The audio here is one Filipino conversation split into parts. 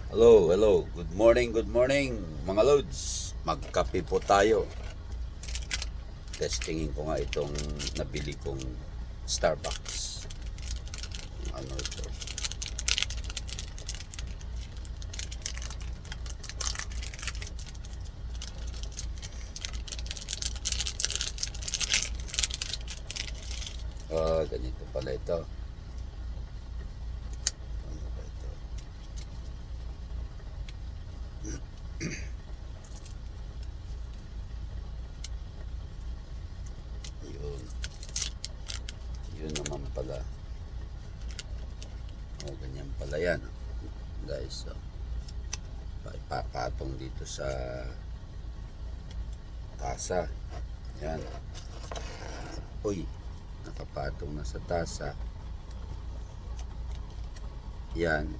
Hello, hello. Good morning mga loads. Magkape po tayo. Testingin ko nga itong nabili kong Starbucks. Ano ito? Ganito pala ito. Ano ba ito? Yun. Yun naman pala. Ganyan pala yan. Guys, ipapatong dito sa tasa. Yan. Uy, nakapatong na sa tasa. Yan.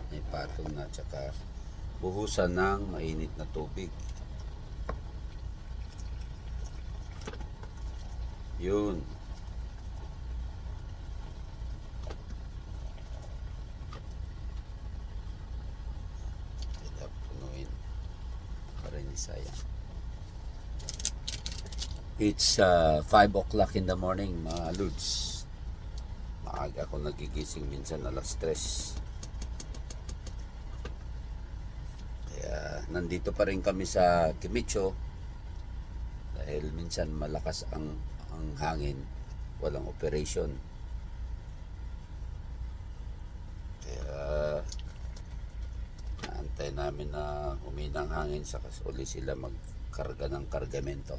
May patong na, tsaka buhusan ng mainit na tubig. Yun. Kaya punuin para hindi sayang. It's 5 o'clock in the morning mga lods. Maaga ako nagigising, minsan alas 3. Kaya nandito pa rin kami sa Kimicho dahil minsan malakas ang hangin, walang operation. Kaya naantay namin na humina ang hangin saka uli sila magkarga ng kargamento.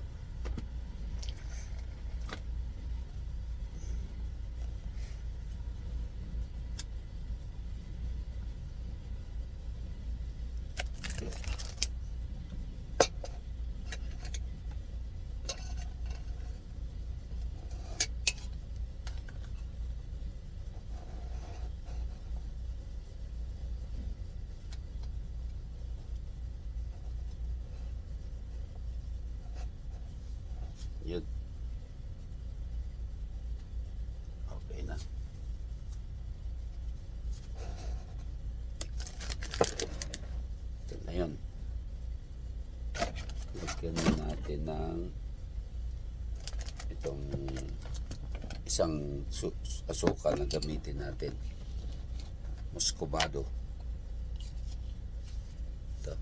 Yun. Okay na. Ito na yun. Lagyan na natin ng itong isang asukal na gamitin natin. Muscovado. Ito.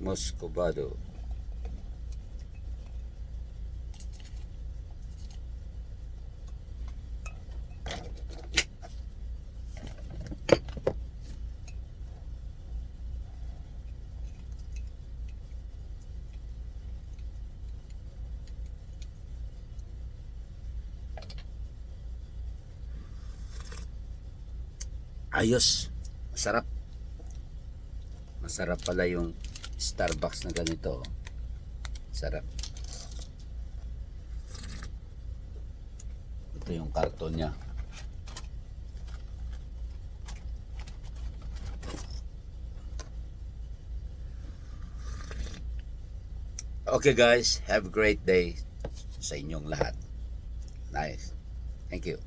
Muscovado. Ayos. Masarap. Masarap pala yung Starbucks na ganito. Sarap. Ito yung karton niya. Okay guys, have a great day sa inyong lahat. Nice. Thank you.